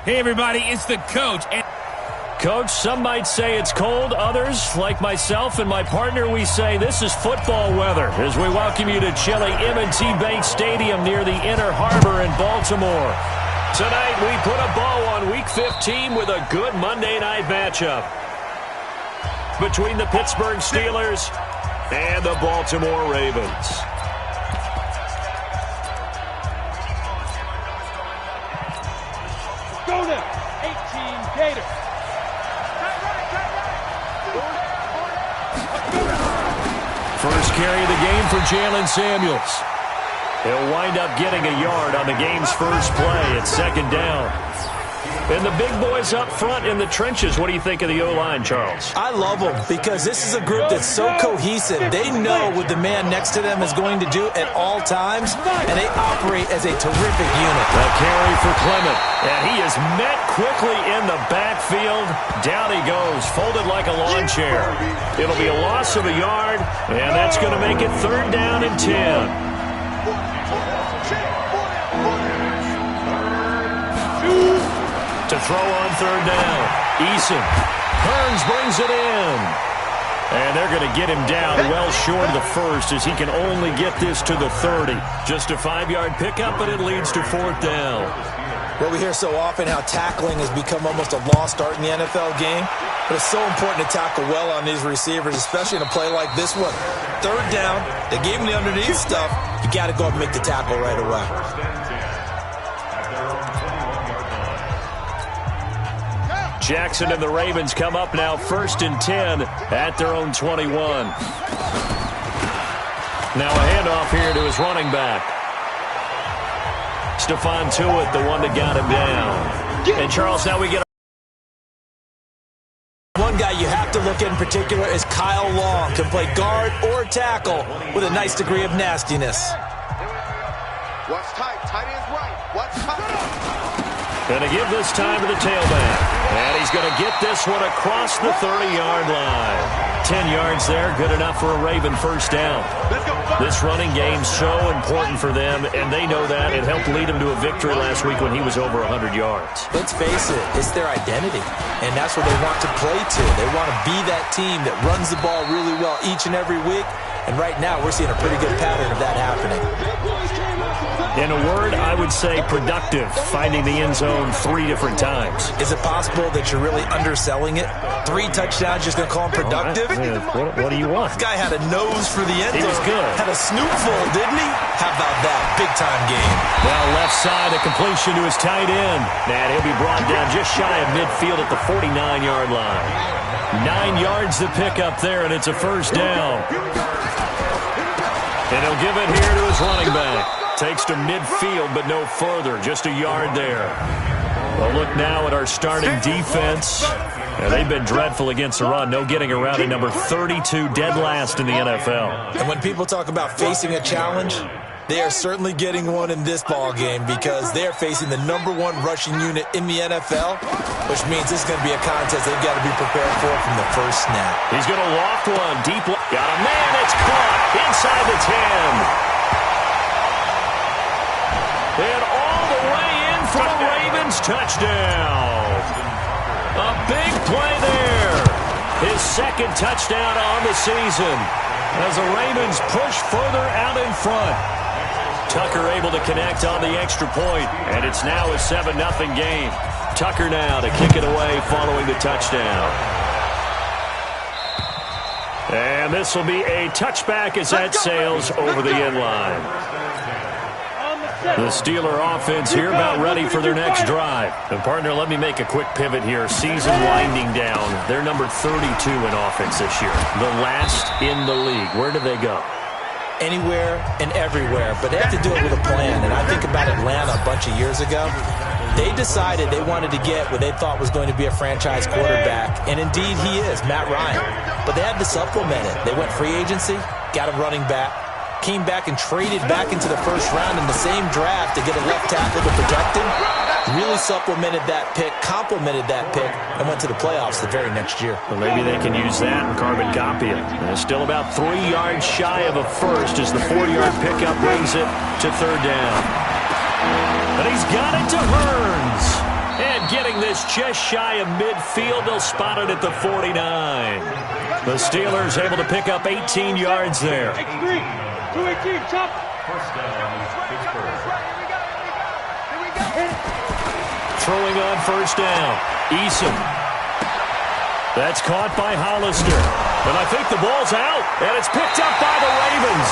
Hey, everybody, it's the coach. Coach, some might say it's cold. Others, like myself and my partner, we say this is football weather as we welcome you to chilly M&T Bank Stadium near the Inner Harbor in Baltimore. Tonight, we put a bow on Week 15 with a good Monday night matchup between the Pittsburgh Steelers and the Baltimore Ravens. Go now, 18 Gators. First carry of the game for Jalen Samuels. He'll wind up getting a yard on the game's first play at second down. And the big boys up front in the trenches. What do you think of the O-line, Charles? I love them because this is a group that's so cohesive. They know what the man next to them is going to do at all times, and they operate as a terrific unit. A carry for Clement, and he is met quickly in the backfield. Down he goes, folded like a lawn chair. It'll be a loss of a yard, and that's going to make it third down and 10. To throw on third down. Eason. Hearns brings it in. And they're going to get him down well short of the first as he can only get this to the 30. Just a 5-yard pickup, but it leads to fourth down. Well, we hear so often how tackling has become almost a lost art in the NFL game. But it's so important to tackle well on these receivers, especially in a play like this one. Third down, they gave him the underneath stuff. You got to go up and make the tackle right away. Jackson and the Ravens come up now first and 10 at their own 21. Now a handoff here to his running back. Stephon Tuitt, the one that got him down. And Charles, now we get one guy you have to look at in particular is Kyle Long. Can play guard or tackle with a nice degree of nastiness. Watch tight. Tight end's right. Watch tight. Going to give this time to the tailback. And he's going to get this one across the 30-yard line. 10 yards there, good enough for a Raven first down. This running game's so important for them, and they know that. It helped lead them to a victory last week when he was over 100 yards. Let's face it, it's their identity, and that's what they want to play to. They want to be that team that runs the ball really well each and every week, and right now we're seeing a pretty good pattern of that happening. In a word, I would say productive, finding the end zone 3 different times. Is it possible that you're really underselling it? 3 touchdowns, just going to call him productive? What do you want? This guy had a nose for the end zone. He was good. Had a snoopful, didn't he? How about that? Big-time game. Well, left side, a completion to his tight end. And he'll be brought down just shy of midfield at the 49-yard line. 9 yards to pick up there, and it's a first down. And he'll give it here to his running back. Takes to midfield, but no further. Just a yard there. Well, look now at our starting defense. They've been dreadful against the run. No getting around it. Number 32, dead last in the NFL. And when people talk about facing a challenge, they are certainly getting one in this ball game because they're facing the #1 rushing unit in the NFL, which means this is going to be a contest they've got to be prepared for from the first snap. He's going to loft one deep. Got a man. It's caught inside the 10. And all the way in for the Ravens touchdown. A big play there. His second touchdown on the season as the Ravens push further out in front. Tucker able to connect on the extra point, and it's now a 7-0 game. Tucker now to kick it away following the touchdown. And this will be a touchback as that sails over the end line. The Steeler offense here about ready for their next drive. And, partner, let me make a quick pivot here. Season winding down. They're number 32 in offense this year. The last in the league. Where do they go? Anywhere and everywhere. But they have to do it with a plan. And I think about Atlanta a bunch of years ago. They decided they wanted to get what they thought was going to be a franchise quarterback. And, indeed, he is, Matt Ryan. But they had to supplement it. They went free agency, got a running back. Came back and traded back into the first round in the same draft to get a left tackle to protect him. Really supplemented that pick, complemented that pick, and went to the playoffs the very next year. Well, maybe they can use that and carbon copy it. Still about 3 yards shy of a first as the 4-yard pickup brings it to third down. But he's got it to Hearns. And getting this just shy of midfield, they'll spot it at the 49. The Steelers able to pick up 18 yards there. X3, 218, chop. First down, Pittsburgh. Throwing on first down. Eason. That's caught by Hollister. But I think the ball's out, and it's picked up by the Ravens.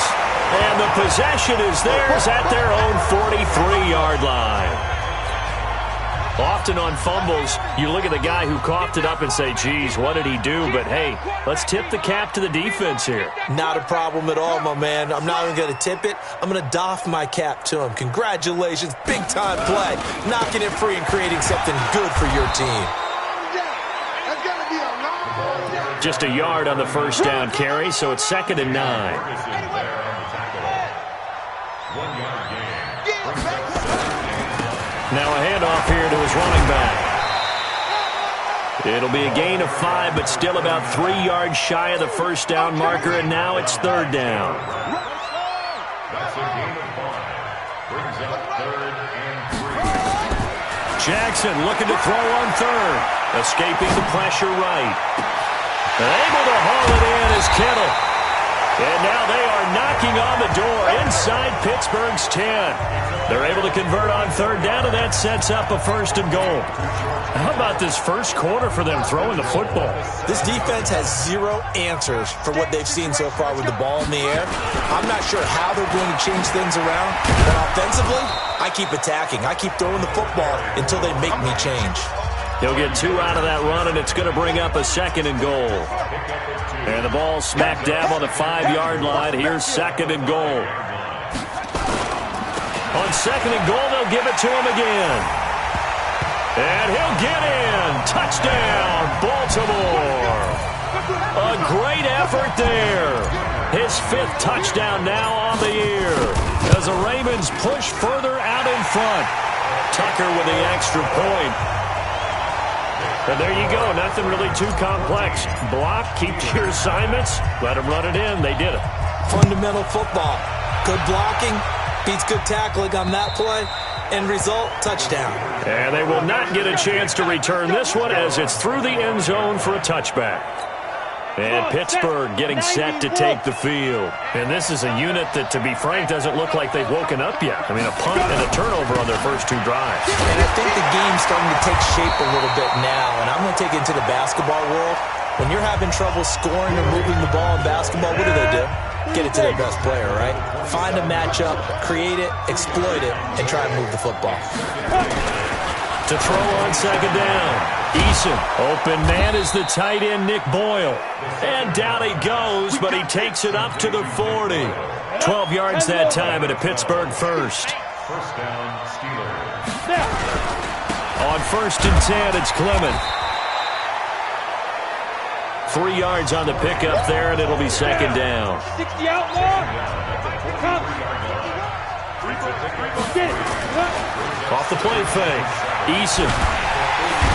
And the possession is theirs at their own 43-yard line. Often on fumbles, you look at the guy who coughed it up and say, geez, what did he do? But, hey, let's tip the cap to the defense here. Not a problem at all, my man. I'm not even going to tip it. I'm going to doff my cap to him. Congratulations. Big-time play. Knocking it free and creating something good for your team. Just a yard on the first down carry, so it's 2nd and 9. Now a handoff here to his running back. It'll be a gain of 5, but still about 3 yards shy of the first down marker, and now it's 3rd down. That's a gain of 5. Brings up 3rd and 3. Jackson looking to throw on 3rd. Escaping the pressure right. Able to haul it in is Kittle. And now they are knocking on the door inside Pittsburgh's 10. They're able to convert on 3rd down, and that sets up a 1st and goal. How about this first quarter for them throwing the football? This defense has 0 answers for what they've seen so far with the ball in the air. I'm not sure how they're going to change things around, but offensively, I keep attacking. I keep throwing the football until they make me change. He'll get 2 out of that run, and it's going to bring up a 2nd and goal. And the ball smack dab on the 5-yard line. Here's 2nd and goal. On 2nd and goal, they'll give it to him again. And he'll get in. Touchdown, Baltimore. A great effort there. His 5th touchdown now on the year as the Ravens push further out in front. Tucker with the extra point. And there you go. Nothing really too complex. Block, keep to your assignments, let them run it in. They did it. Fundamental football. Good blocking beats good tackling on that play. End result, touchdown. And they will not get a chance to return this one as it's through the end zone for a touchback. And Pittsburgh getting set to take the field. And this is a unit that, to be frank, doesn't look like they've woken up yet. I mean, a punt and a turnover on their first 2 drives. And I think the game's starting to take shape a little bit now. And I'm going to take it into the basketball world. When you're having trouble scoring or moving the ball in basketball, what do? Get it to their best player, right? Find a matchup, create it, exploit it, and try and move the football. To throw on 2nd down. Eason, open man is the tight end, Nick Boyle. And down he goes, but he takes it up to the 40. 12 yards that time at a Pittsburgh 1st. First down, Steelers. On 1st and 10, it's Clement. 3 yards on the pickup there, and it'll be 2nd down. 60 outlaw. Off the play fake. Eason.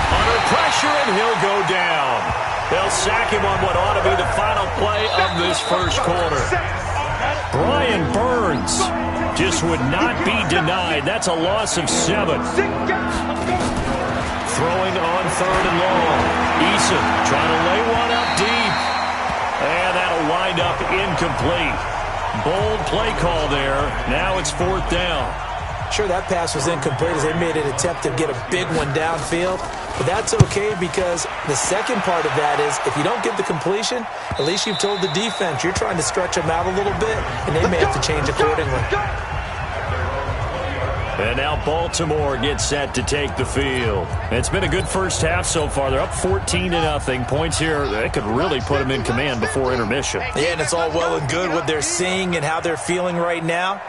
Under pressure, and he'll go down. They'll sack him on what ought to be the final play of this first quarter. Brian Burns just would not be denied. That's a loss of 7. Throwing on 3rd and long. Eason trying to lay one up deep. And that'll wind up incomplete. Bold play call there. Now it's 4th down. Sure, that pass was incomplete as they made an attempt to get a big one downfield. But that's okay because the second part of that is if you don't get the completion, at least you've told the defense you're trying to stretch them out a little bit, and they may have to change accordingly. And now Baltimore gets set to take the field. It's been a good first half so far. They're up 14-0. Points here, they could really put them in command before intermission. Yeah, and it's all well and good what they're seeing and how they're feeling right now.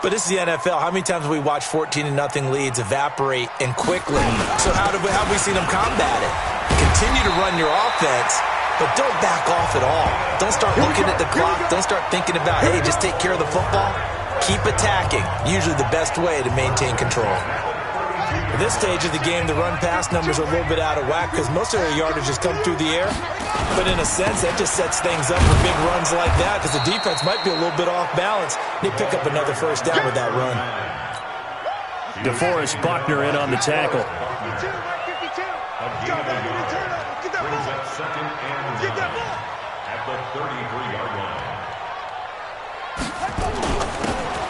But this is the NFL. How many times have we watched 14-0 leads evaporate and quickly? So how have we seen them combat it? Continue to run your offense, but don't back off at all. Don't start looking at the clock. Don't start thinking about, hey, just take care of the football. Keep attacking. Usually the best way to maintain control. At this stage of the game, the run-pass numbers are a little bit out of whack because most of their yardage has come through the air. But in a sense, that just sets things up for big runs like that because the defense might be a little bit off balance. They pick up another first down with that run. DeForest Buckner in on the tackle. A gain of a yard. Brings up 2nd and 9 at the 33-yard line.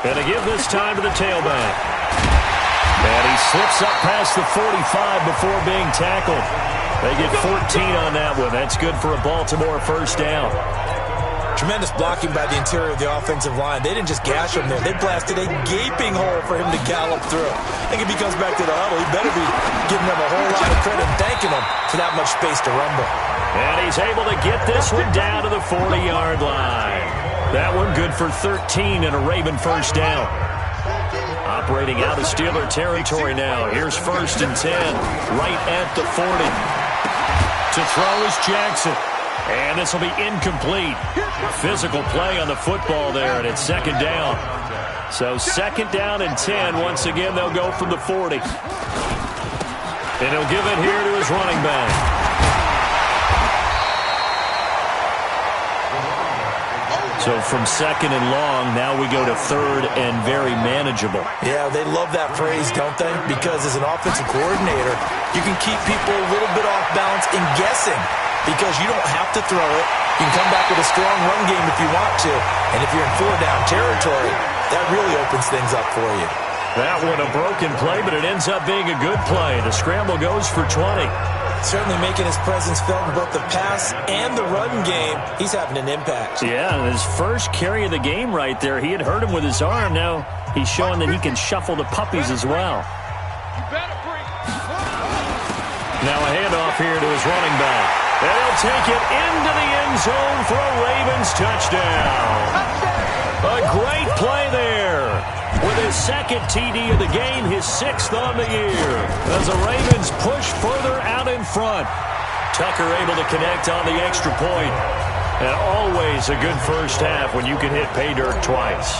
And to give this time to the tailback. And he slips up past the 45 before being tackled. They get 14 on that one. That's good for a Baltimore first down. Tremendous blocking by the interior of the offensive line. They didn't just gash him there. They blasted a gaping hole for him to gallop through. I think if he comes back to the huddle, he better be giving them a whole lot of credit and thanking them for that much space to rumble. And he's able to get this one down to the 40-yard line. That one good for 13 and a Raven first down. Operating out of Steeler territory now. Here's 1st and 10, right at the 40. To throw is Jackson. And this will be incomplete. Physical play on the football there, and it's 2nd down. So 2nd down and 10. Once again, they'll go from the 40. And he'll give it here to his running back. So from 2nd and long, now we go to 3rd and very manageable. Yeah, they love that phrase, don't they? Because as an offensive coordinator, you can keep people a little bit off balance and guessing. Because you don't have to throw it. You can come back with a strong run game if you want to. And if you're in 4-down territory, that really opens things up for you. That one a broken play, but it ends up being a good play. The scramble goes for 20. Certainly making his presence felt in both the pass and the run game. He's having an impact. Yeah, his first carry of the game right there. He had hurt him with his arm. Now he's showing that he can shuffle the puppies as well. Now a handoff here to his running back. And he'll take it into the end zone for a Ravens touchdown. A great play there. With his 2nd TD of the game, his 6th on the year. As the Ravens push further out in front. Tucker able to connect on the extra point. And always a good first half when you can hit pay dirt twice.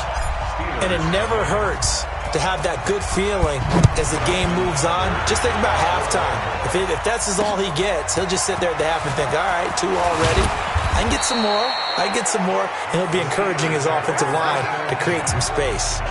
And it never hurts to have that good feeling as the game moves on. Just think about halftime. If that's all he gets, he'll just sit there at the half and think, all right, 2 already. I can get some more. I can get some more. And he'll be encouraging his offensive line to create some space.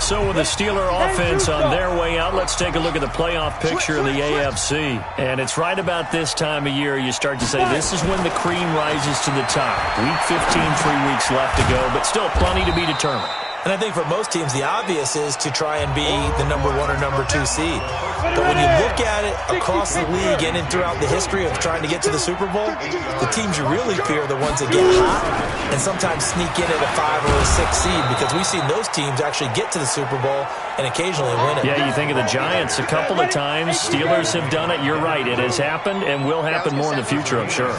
So with the Steeler offense on their way out, let's take a look at the playoff picture of the AFC. And it's right about this time of year you start to say this is when the cream rises to the top. Week 15, 3 weeks left to go, but still plenty to be determined. And I think for most teams, the obvious is to try and be the number 1 or number 2 seed. But when you look at it across the league and throughout the history of trying to get to the Super Bowl, the teams you really fear are the ones that get hot and sometimes sneak in at a 5 or a 6 seed, because we've seen those teams actually get to the Super Bowl and occasionally win it. Yeah, you think of the Giants a couple of times. Steelers have done it. You're right. It has happened and will happen more in the future, I'm sure.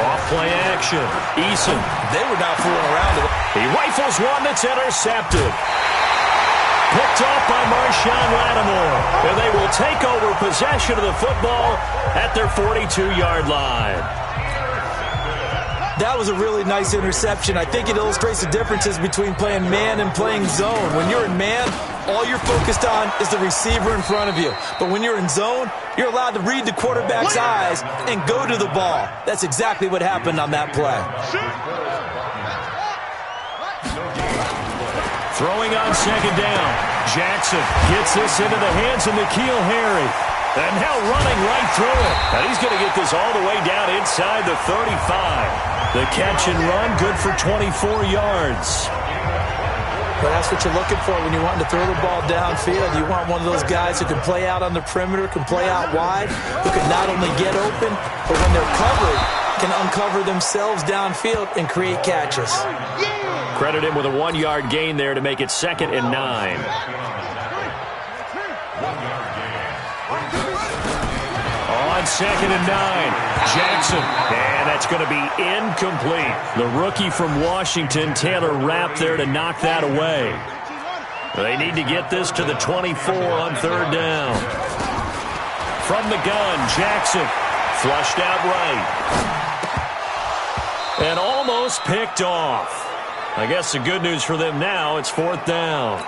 Off play action. Eason. They were not fooling around. He rifles one that's intercepted. Picked off by Marshawn Lattimore. And they will take over possession of the football at their 42-yard line. That was a really nice interception. I think it illustrates the differences between playing man and playing zone. When you're in man, all you're focused on is the receiver in front of you. But when you're in zone, you're allowed to read the quarterback's eyes and go to the ball. That's exactly what happened on that play. Throwing on 2nd down. Jackson gets this into the hands of N'Keal Harry. And now running right through it. And he's going to get this all the way down inside the 35. The catch and run, good for 24 yards. But that's what you're looking for when you're wanting to throw the ball downfield. You want one of those guys who can play out on the perimeter, can play out wide, who can not only get open, but when they're covered, can uncover themselves downfield and create catches. Credit him with a 1-yard gain there to make it 2nd and 9. On 2nd and 9, Jackson. And that's going to be incomplete. The rookie from Washington, Taylor Rapp, there to knock that away. They need to get this to the 24 on 3rd down. From the gun, Jackson. Flushed out right. And almost picked off. I guess the good news for them now, it's 4th down.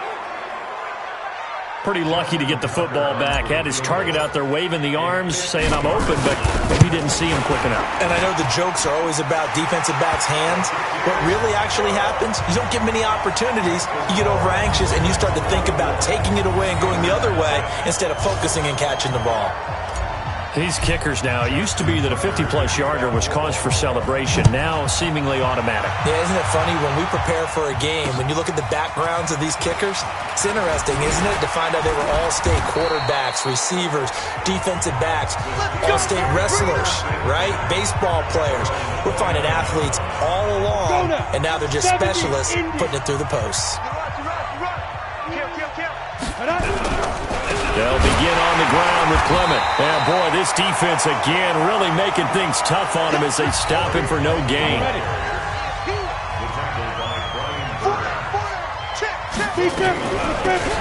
Pretty lucky to get the football back. Had his target out there waving the arms, saying I'm open, but maybe didn't see him quick enough. And I know the jokes are always about defensive backs' hands. What really actually happens, you don't get many opportunities. You get over anxious and you start to think about taking it away and going the other way instead of focusing and catching the ball. These kickers now, it used to be that a 50-plus yarder was cause for celebration. Now seemingly automatic. Yeah, isn't it funny when we prepare for a game, when you look at the backgrounds of these kickers, it's interesting, isn't it, to find out they were all-state quarterbacks, receivers, defensive backs, all-state wrestlers, right? Baseball players. We're finding athletes all along, and now they're just specialists putting it through the posts. They'll begin on the ground with Clement. And boy, this defense again really making things tough on him as they stop him for no gain.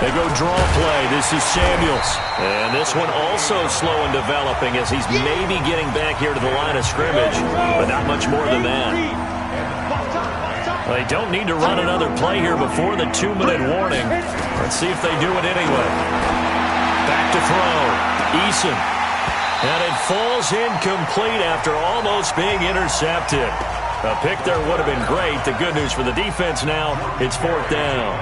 They go draw play. This is Samuels. And this one also slow in developing as he's maybe getting back here to the line of scrimmage, but not much more than that. They don't need to run another play here before the 2-minute warning. Let's see if they do it anyway. Back to throw. Eason. And it falls incomplete after almost being intercepted. A pick there would have been great. The good news for the defense now, it's 4th down.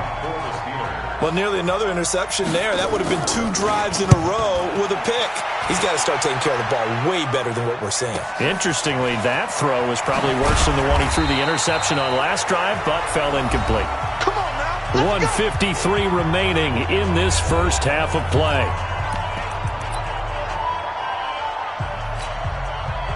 Well, nearly another interception there. That would have been 2 drives in a row with a pick. He's got to start taking care of the ball way better than what we're seeing. Interestingly, that throw was probably worse than the one he threw the interception on last drive, but fell incomplete. 1:53 remaining in this first half of play.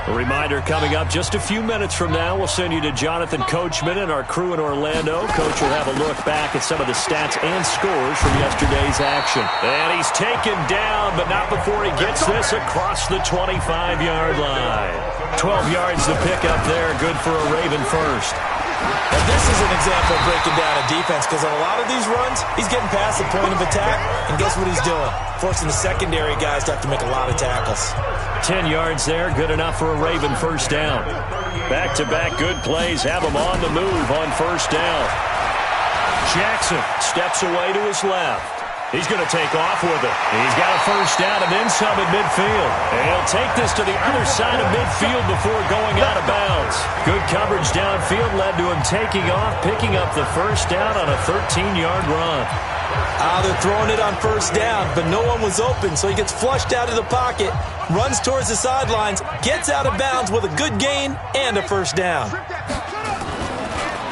A reminder coming up just a few minutes from now. We'll send you to Jonathan Coachman and our crew in Orlando. Coach will have a look back at some of the stats and scores from yesterday's action. And he's taken down, but not before he gets this across the 25-yard line. 12 yards to pick up there. Good for a Raven first. Now this is an example of breaking down a defense because on a lot of these runs, he's getting past the point of attack, and guess what he's doing? Forcing the secondary guys to have to make a lot of tackles. 10 yards there, good enough for a Raven first down. Back-to-back good plays have him on the move on first down. Jackson steps away to his left. He's going to take off with it. He's got a first down and then some at midfield. And he'll take this to the other side of midfield before going out of bounds. Good coverage downfield led to him taking off, picking up the first down on a 13-yard run. They're throwing it on first down, but no one was open, so he gets flushed out of the pocket, runs towards the sidelines, gets out of bounds with a good gain and a first down.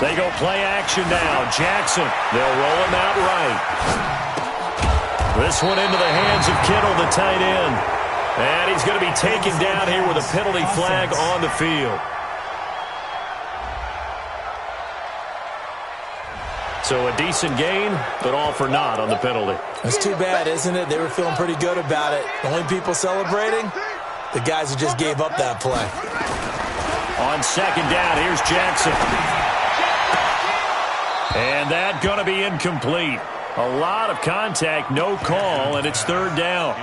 They go play action now. Jackson, they'll roll him out right. This one into the hands of Kittle, the tight end. And he's going to be taken down here with a penalty flag on the field. So a decent gain, but all for naught on the penalty. It's too bad, isn't it? They were feeling pretty good about it. The only people celebrating, the guys who just gave up that play. On second down, here's Jackson. And that going to be incomplete. A lot of contact, no call, and it's third down.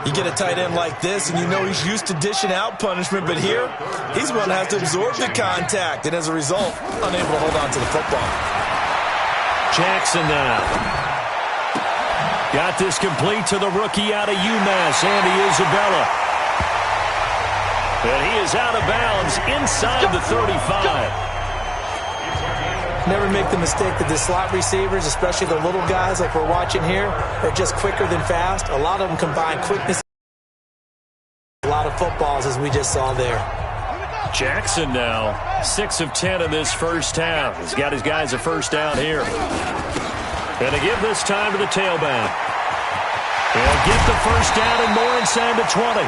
You get a tight end like this, and you know he's used to dishing out punishment, but here, he's one that has to absorb the contact, and as a result, unable to hold on to the football. Jackson now. Got this complete to the rookie out of UMass, Andy Isabella. And he is out of bounds inside the 35. Never make the mistake that the slot receivers, especially the little guys like we're watching here, are just quicker than fast. A lot of them combine quickness. A lot of footballs, as we just saw there. Jackson now, 6 of 10 in this first half. He's got his guys a first down here. And to give this time to the tailback. He'll get the first down and more inside the 20.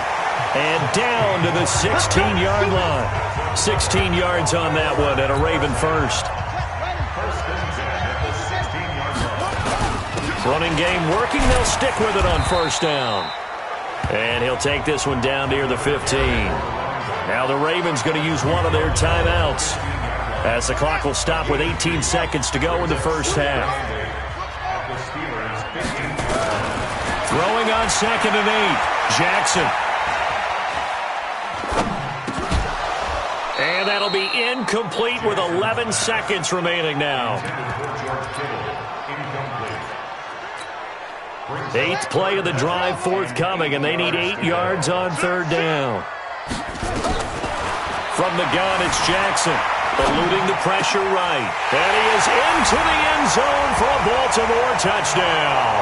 And down to the 16-yard line. 16 yards on that one and a Raven first. Running game working. They'll stick with it on first down. And he'll take this one down near the 15. Now the Ravens going to use one of their timeouts as the clock will stop with 18 seconds to go in the first half. Throwing on 2nd and 8. Jackson. And that'll be incomplete with 11 seconds remaining now. Eighth play of the drive forthcoming, and they need 8 yards on third down. From the gun, it's Jackson, eluding the pressure right. And he is into the end zone for a Baltimore touchdown.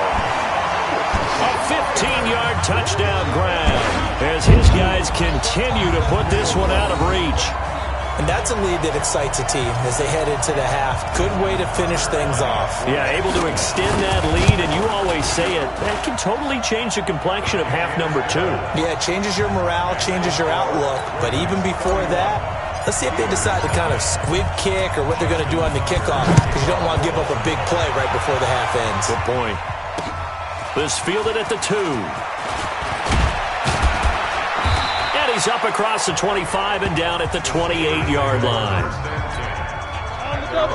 A 15-yard touchdown grab as his guys continue to put this one out of reach. And that's a lead that excites a team as they head into the half. Good way to finish things off. Yeah, able to extend that lead, and you always say it, that can totally change the complexion of half number 2. Yeah, it changes your morale, changes your outlook. But even before that, let's see if they decide to kind of squib kick or what they're going to do on the kickoff, because you don't want to give up a big play right before the half ends. Good point. This fielded at the 2. He's up across the 25 and down at the 28-yard line.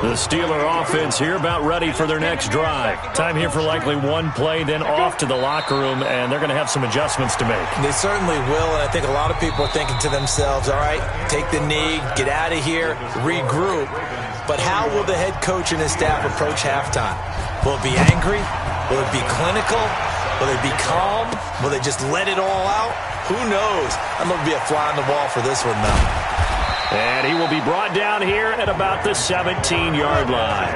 The Steeler offense here about ready for their next drive. Time here for likely one play, then off to the locker room, and they're going to have some adjustments to make. They certainly will, and I think a lot of people are thinking to themselves, all right, take the knee, get out of here, regroup. But how will the head coach and his staff approach halftime? Will it be angry? Will it be clinical? Will they be calm? Will they just let it all out? Who knows? I'm going to be a fly on the wall for this one, though. And he will be brought down here at about the 17-yard line.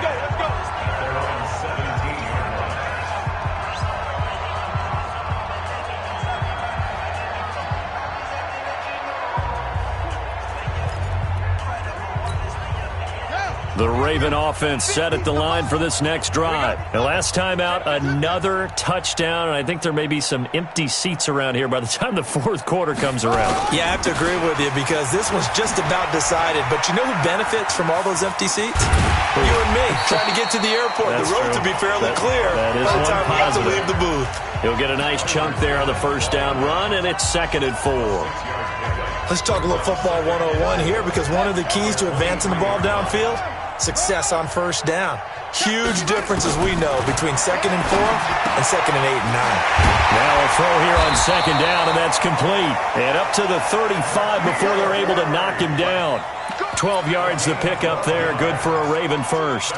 The Raven offense set at the line for this next drive. And last time out, another touchdown, and I think there may be some empty seats around here by the time the fourth quarter comes around. Yeah, I have to agree with you because this one's just about decided. But you know who benefits from all those empty seats? You and me, trying to get to the airport. That's the road true. to be fairly clear That is by the one time we have to positive. leave the booth. He'll get a nice chunk there on the first down run, and it's 2nd and 4. Let's talk a little football 101 here because one of the keys to advancing the ball downfield, success on first down. Huge difference, as we know, between 2nd and 4 and 2nd and 8 and 9. Now a throw here on 2nd down, and that's complete. And up to the 35 before they're able to knock him down. 12 yards to pick up there. Good for a Raven first.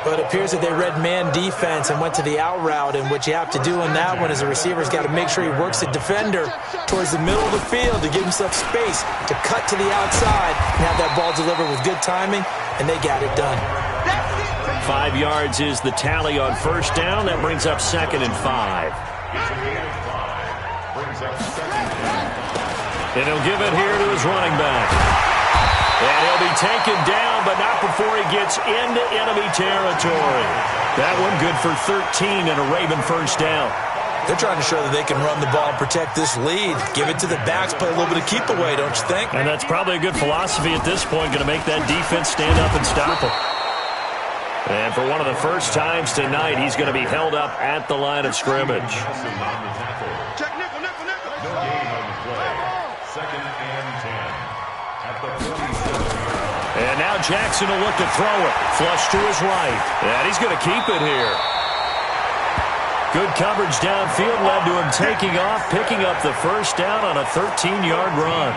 But it appears that they read man defense and went to the out route, and what you have to do in that one is the receiver's got to make sure he works the defender towards the middle of the field to give himself space to cut to the outside and have that ball delivered with good timing, and they got it done. 5 yards is the tally on first down. That brings up 2nd and 5. And he'll give it here to his running back. And he'll be taken down, but not before he gets into enemy territory. That one good for 13 and a Raven first down. They're trying to show that they can run the ball and protect this lead. Give it to the backs, play a little bit of keep away, don't you think? And that's probably a good philosophy at this point, going to make that defense stand up and stop him. And for one of the first times tonight, he's going to be held up at the line of scrimmage. Check nickel, nickel, nickel. No gain on the play. 2nd and 10. At the 47. And now Jackson will look to throw it. Flush to his right. And he's going to keep it here. Good coverage downfield led to him taking off, picking up the first down on a 13-yard run.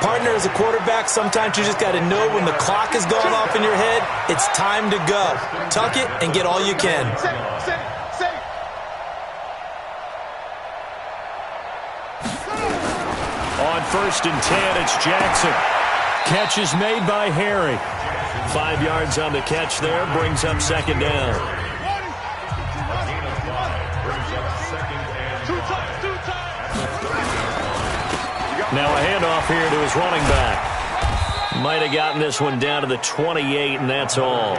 Partner, as a quarterback, sometimes you just got to know when the clock is going off in your head, it's time to go. Tuck it and get all you can. On 1st and 10, it's Jackson. Catch is made by Harry. 5 yards on the catch there, brings up 2nd down. Now a handoff here to his running back. Might have gotten this one down to the 28, and that's all.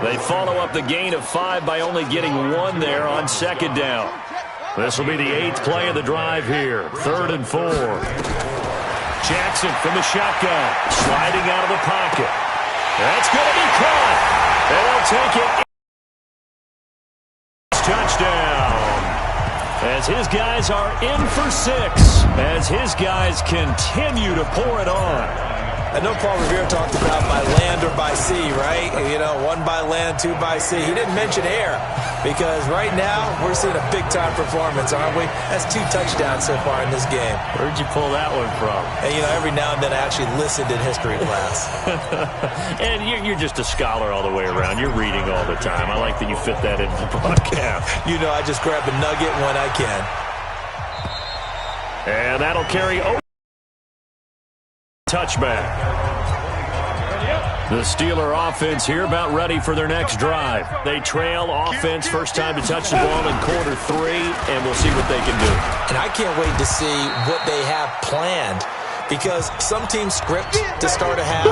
They follow up the gain of 5 by only getting 1 there on 2nd down. This will be the 8th play of the drive here. 3rd and 4. Jackson from the shotgun, sliding out of the pocket. That's going to be caught. And they'll take it. Touchdown. As his guys are in for 6. As his guys continue to pour it on. I know Paul Revere talked about by land or by sea, right? You know, 1 by land, 2 by sea. He didn't mention air because right now we're seeing a big-time performance, aren't we? That's 2 touchdowns so far in this game. Where'd you pull that one from? And, you know, every now and then I actually listened in history class. And you're just a scholar all the way around. You're reading all the time. I like that you fit that into the broadcast. You know, I just grab a nugget when I can. And that'll carry over. Touchback. The Steeler offense here about ready for their next drive. They trail offense, first time to touch the ball in quarter 3, and we'll see what they can do. And I can't wait to see what they have planned because some teams script to start a half.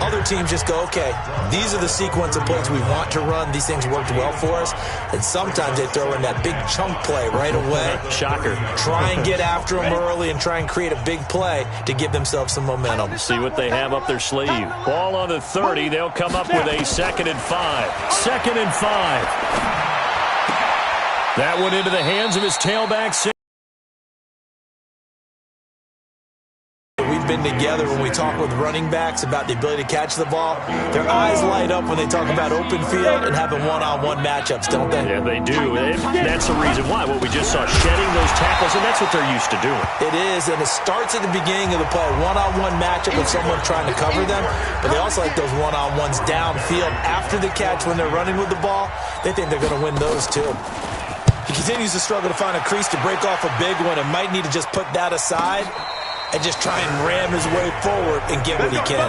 Other teams just go, okay, these are the sequence of plays we want to run. These things worked well for us. And sometimes they throw in that big chunk play right away. Shocker. Try and get after them early and try and create a big play to give themselves some momentum. See what they have up their sleeve. Ball on the 30. They'll come up with a 2nd and 5. 2nd and 5. That went into the hands of his tailback. Been together when we talk with running backs about the ability to catch the ball. Their eyes light up when they talk about open field and having one-on-one matchups, don't they? Yeah, they do. That's the reason why. What we just saw, shedding those tackles, and that's what they're used to doing. It is, and it starts at the beginning of the play. One-on-one matchup with someone trying to cover them, but they also like those one-on-ones downfield after the catch when they're running with the ball. They think they're going to win those too. He continues to struggle to find a crease to break off a big one and might need to just put that aside and just try and ram his way forward and get what he can.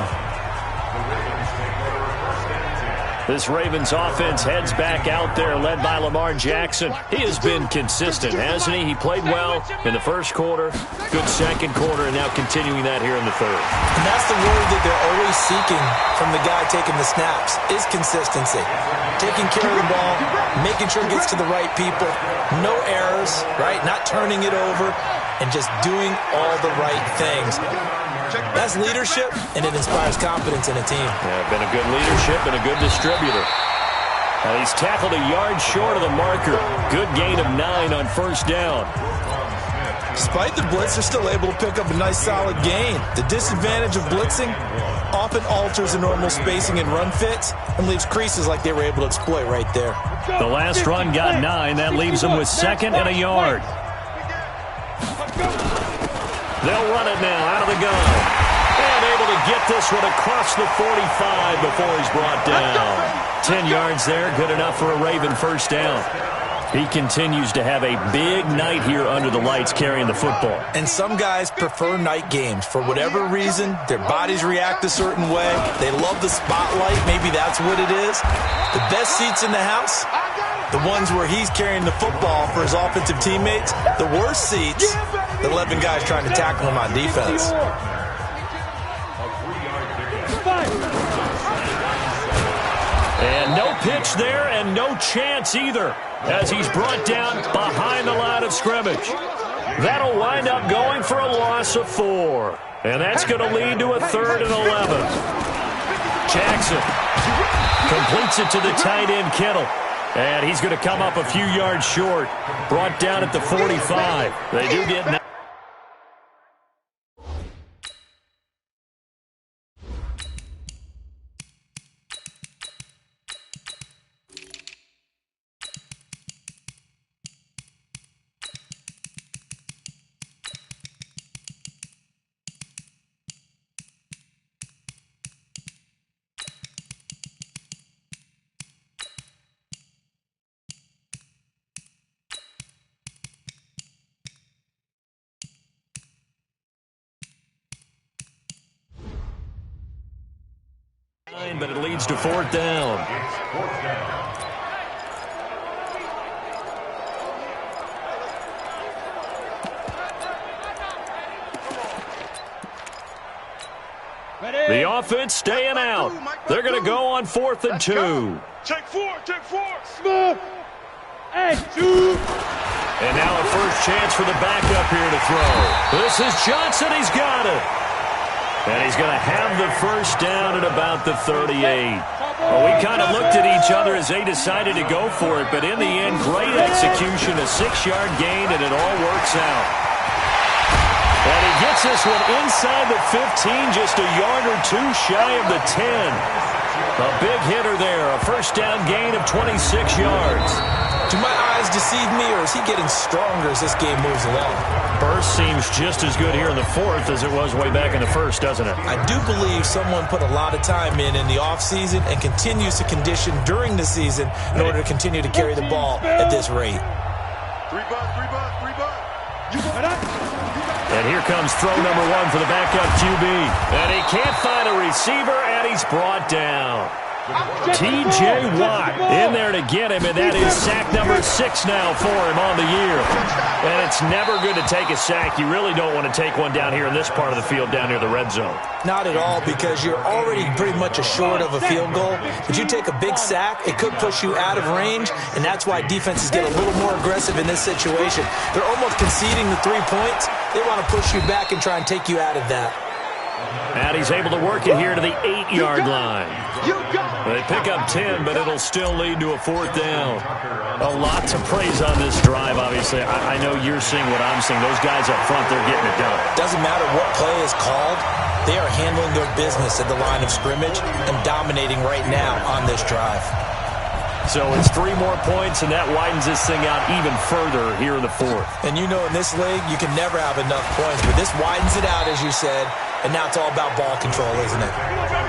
This Ravens offense heads back out there, led by Lamar Jackson. He has been consistent, hasn't he? He played well in the first quarter, good second quarter, and now continuing that here in the third. And that's the word that they're always seeking from the guy taking the snaps, is consistency. Taking care of the ball, making sure it gets to the right people, no errors, right? Not turning it over, and just doing all the right things. That's leadership, and it inspires confidence in a team. Yeah, been a good leadership and a good distributor. He's tackled a yard short of the marker. Good gain of 9 on first down. Despite the blitz, they're still able to pick up a nice solid gain. The disadvantage of blitzing often alters the normal spacing and run fits and leaves creases like they were able to exploit right there. The last run got 9. That leaves them with 2nd and a yard. They'll run it now out of the gun. And able to get this one across the 45 before he's brought down. 10 yards there, good enough for a Raven first down. He continues to have a big night here under the lights carrying the football. And some guys prefer night games. For whatever reason, their bodies react a certain way. They love the spotlight. Maybe that's what it is. The best seats in the house, the ones where he's carrying the football for his offensive teammates. The worst seats, the 11 guys trying to tackle him on defense. And no pitch there and no chance either as he's brought down behind the line of scrimmage. That'll wind up going for a loss of 4. And that's going to lead to a 3rd and 11. Jackson completes it to the tight end, Kittle. And he's going to come up a few yards short. Brought down at the 45. They do get 9. But it leads to 4th down. The offense staying out. They're going to go on 4th and 2. Check 4, check 4. Smith. And 2. And now a first chance for the backup here to throw. This is Johnson. He's got it. And he's going to have the first down at about the 38. Well, we kind of looked at each other as they decided to go for it, but in the end, great execution, a 6-yard gain, and it all works out. And he gets this one inside the 15, just a yard or two shy of the 10. A big hitter there, a first down gain of 26 yards. Do my eyes deceive me, or is he getting stronger as this game moves along? Burst seems just as good here in the fourth as it was way back in the first, doesn't it? I do believe someone put a lot of time in the offseason and continues to condition during the season in order to continue to carry the ball at this rate. Three bucks. And here comes throw number one for the backup QB. And he can't find a receiver, and he's brought down. T.J. Watt in there to get him, and that is sack number 6 now for him on the year. And it's never good to take a sack. You really don't want to take one down here in this part of the field down near the red zone. Not at all, because you're already pretty much assured of a field goal. But you take a big sack, it could push you out of range, and that's why defenses get a little more aggressive in this situation. They're almost conceding the 3 points. They want to push you back and try and take you out of that. And he's able to work it here to the 8-yard line. They pick up 10, but it'll still lead to a 4th down. A lot to praise on this drive, obviously. I know you're seeing what I'm seeing. Those guys up front, they're getting it done. Doesn't matter what play is called. They are handling their business at the line of scrimmage and dominating right now on this drive. So it's 3 more points, and that widens this thing out even further here in the 4th. And you know in this league, you can never have enough points, but this widens it out, as you said, and now it's all about ball control, isn't it? Let's go.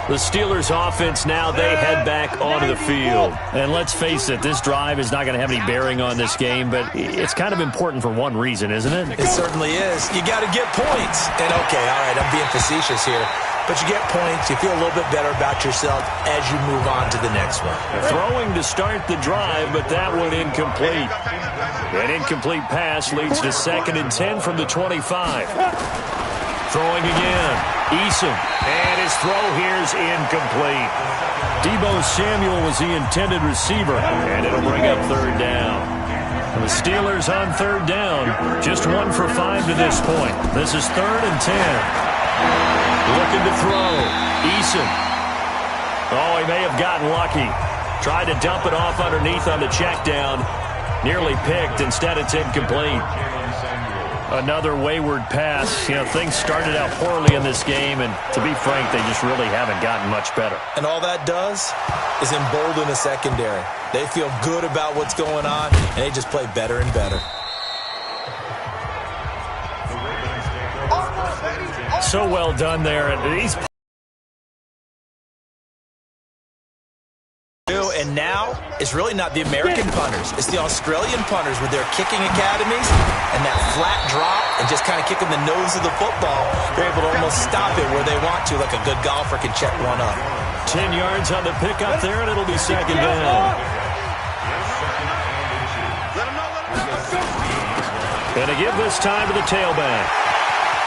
The Steelers offense now, they head back onto the field. And let's face it, this drive is not going to have any bearing on this game, but it's kind of important for one reason, isn't it? It certainly is. You got to get points. And okay, all right, I'm being facetious here. But you get points, you feel a little bit better about yourself as you move on to the next one. Throwing to start the drive, but that one incomplete. An incomplete pass leads to 2nd and 10 from the 25. Throwing again. Eason. And his throw here is incomplete. Deebo Samuel was the intended receiver, and it'll bring up 3rd down. The Steelers on 3rd down. Just 1 for 5 to this point. This is 3rd and 10. Looking to throw. Eason. Oh, he may have gotten lucky. Tried to dump it off underneath on the check down. Nearly picked. Instead, it's incomplete. Another wayward pass. You know, things started out poorly in this game, and to be frank, they just really haven't gotten much better. And all that does is embolden the secondary. They feel good about what's going on, and they just play better and better. So well done there. And he's... And now, it's really not the American punters. It's the Australian punters with their kicking academies and that flat drop and just kind of kicking the nose of the football. They're able to almost stop it where they want to, like a good golfer can check one up. 10 yards on the pickup there, and it'll be 2nd down. Gonna give this time to the tailback.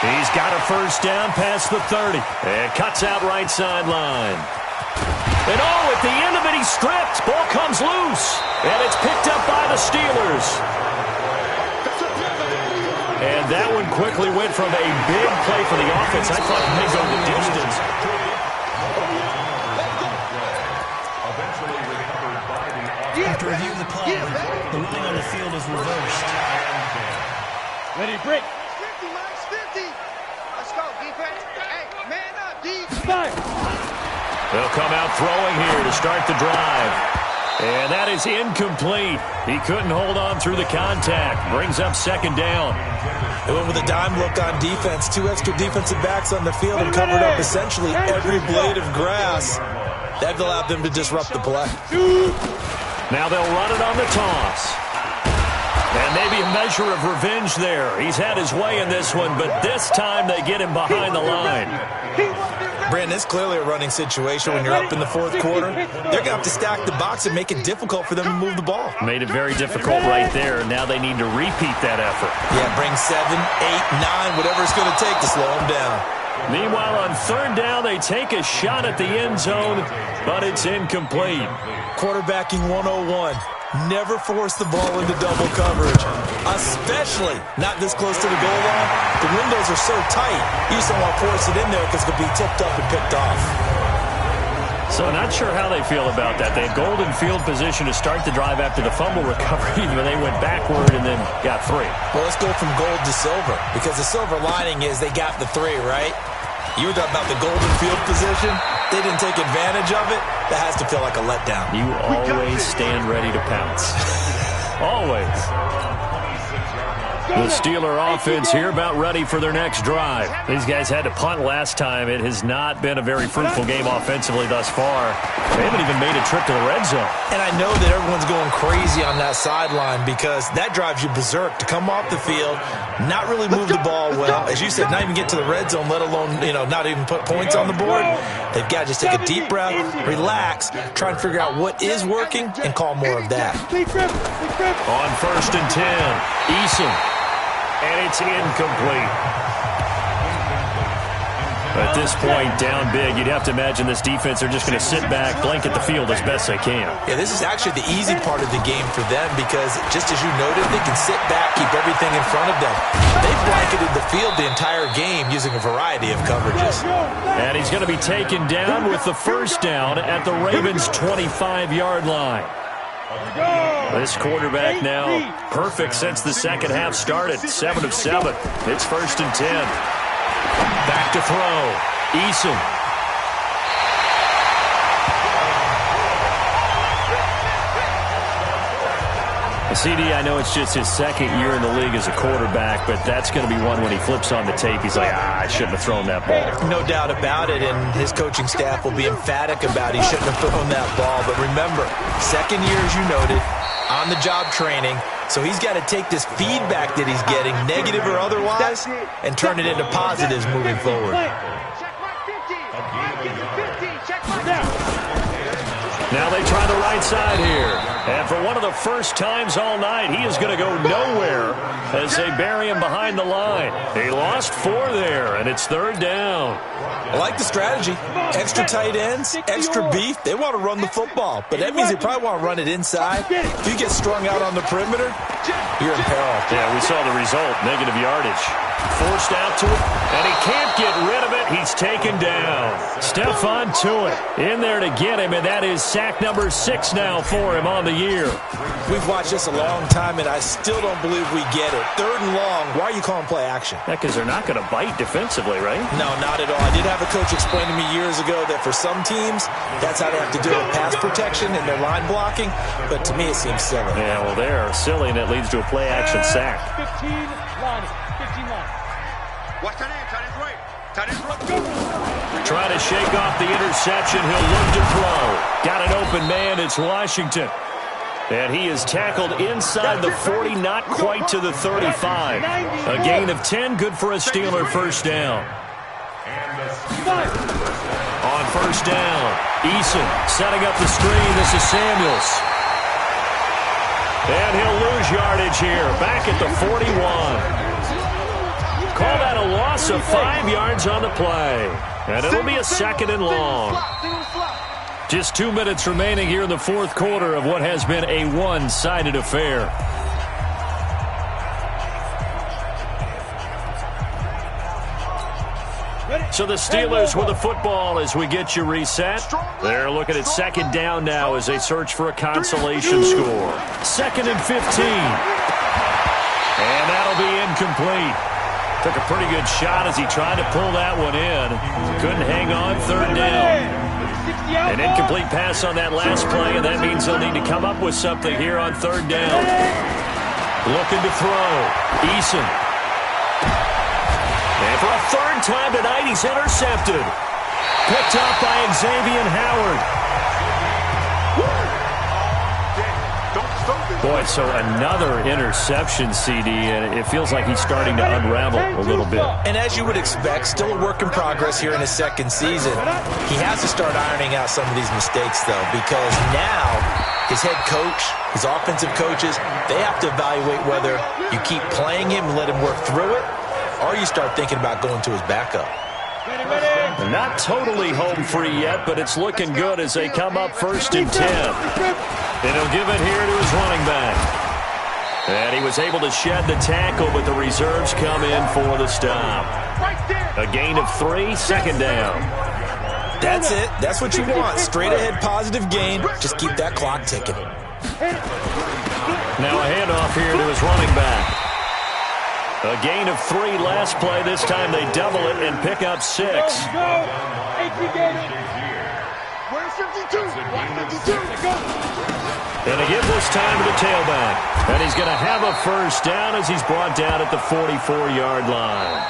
He's got a first down past the 30. And cuts out right sideline. And oh, at the end of it, he's stripped. Ball comes loose. And it's picked up by the Steelers. And that one quickly went from a big play for the offense. I thought it may go the distance. After reviewing the play, the ruling on the field is reversed. Ready, break. 50, Max, 50. Let's go, defense. Hey, man up, defense. Fire. They'll come out throwing here to start the drive. And that is incomplete. He couldn't hold on through the contact. Brings up 2nd down. They went with a dime look on defense. 2 extra defensive backs on the field and covered up essentially every blade of grass. That allowed them to disrupt the play. Now they'll run it on the toss. And maybe a measure of revenge there. He's had his way in this one, but this time they get him behind the line. Brandon, it's clearly a running situation when you're up in the 4th quarter. They're going to have to stack the box and make it difficult for them to move the ball. Made it very difficult right there. Now they need to repeat that effort. Yeah, bring 7, 8, 9, whatever it's going to take to slow them down. Meanwhile, on 3rd down, they take a shot at the end zone, but it's incomplete. Quarterbacking 101. Never force the ball into double coverage, especially not this close to the goal line. The windows are so tight, you just don't want to force it in there because it could be tipped up and picked off. So not sure how they feel about that. They had golden field position to start the drive after the fumble recovery, but they went backward and then got 3. Well, let's go from gold to silver, because the silver lining is they got the 3, right? You were talking about the golden field position. They didn't take advantage of it. That has to feel like a letdown. You always stand ready to pounce. Always. The Steeler offense here about ready for their next drive. These guys had to punt last time. It has not been a very fruitful game offensively thus far. They haven't even made a trip to the red zone. And I know that everyone's going crazy on that sideline because that drives you berserk to come off the field, not really move the ball well. As you said, not even get to the red zone, let alone, not even put points on the board. They've got to just take a deep breath, relax, try and figure out what is working, and call more of that. On 1st and 10, Eason. And it's incomplete. At this point, down big, you'd have to imagine this defense are just going to sit back, blanket the field as best they can. Yeah, this is actually the easy part of the game for them because, just as you noted, they can sit back, keep everything in front of them. They've blanketed the field the entire game using a variety of coverages. And he's going to be taken down with the first down at the Ravens' 25-yard line. This quarterback now perfect since the second half started. 7 of 7. It's 1st and 10. Back to throw. Eason. CD, I know it's just his second year in the league as a quarterback, but that's going to be one when he flips on the tape. He's like, I shouldn't have thrown that ball. No doubt about it, and his coaching staff will be emphatic about he shouldn't have thrown that ball. But remember, second year, as you noted, on-the-job training, so he's got to take this feedback that he's getting, negative or otherwise, and turn it into positives moving forward. Now they try the right side here. And for one of the first times all night, he is going to go nowhere as they bury him behind the line. He lost 4 there, and it's 3rd down. I like the strategy. Extra tight ends, extra beef. They want to run the football, but that means they probably want to run it inside. If you get strung out on the perimeter, you're in peril. Yeah, we saw the result, negative yardage. Forced out to it, and he can't get rid of it. He's taken down. Stephon Tuitt in there to get him, and that is sack number 6 now for him on the year. We've watched this a long time, and I still don't believe we get it. 3rd and long, why are you calling play action? Yeah, because they're not going to bite defensively, right? No, not at all. I did have a coach explain to me years ago that for some teams, that's how they have to do it, pass protection and their line blocking, but to me it seems silly. Yeah, well, they're silly, and it leads to a play action sack. 15 line. Watch that in, tight end's right. Tight end's right. Trying to shake off the interception. He'll look to throw. Got an open man. It's Washington. And he is tackled inside the 40, not quite to the 35. A gain of 10, good for a Steeler first down. On first down, Eason setting up the screen. This is Samuels. And he'll lose yardage here, back at the 41. Call that a loss of 5 yards on the play. And it'll be a 2nd and long. Just 2 minutes remaining here in the 4th quarter of what has been a one-sided affair. So the Steelers with the football as we get you reset. They're looking at 2nd down now as they search for a consolation score. 2nd and 15. And that'll be incomplete. Took a pretty good shot as he tried to pull that one in. Couldn't hang on. 3rd down. An incomplete pass on that last play, and that means they'll need to come up with something here on 3rd down. Looking to throw. Eason. And for a 3rd time tonight, he's intercepted. Picked up by Xavier Howard. Boy, so another interception, CD, and it feels like he's starting to unravel a little bit. And as you would expect, still a work in progress here in his 2nd season. He has to start ironing out some of these mistakes, though, because now his head coach, his offensive coaches, they have to evaluate whether you keep playing him and let him work through it, or you start thinking about going to his backup. Not totally home free yet, but it's looking good as they come up 1st and 10. And he'll give it here to his running back. And he was able to shed the tackle, but the reserves come in for the stop. A gain of 3, 2nd down. That's it. That's what you want. Straight ahead positive gain. Just keep that clock ticking. Now a handoff here to his running back. A gain of 3 last play. This time they double it and pick up 6. Where's 52? Where's 52? And they give this time to the tailback. And he's going to have a first down as he's brought down at the 44-yard line.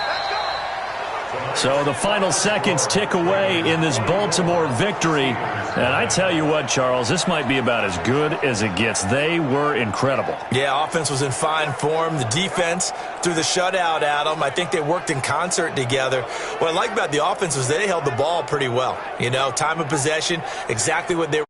So the final seconds tick away in this Baltimore victory. And I tell you what, Charles, this might be about as good as it gets. They were incredible. Yeah, offense was in fine form. The defense threw the shutout at them. I think they worked in concert together. What I like about the offense was they held the ball pretty well. You know, time of possession, exactly what they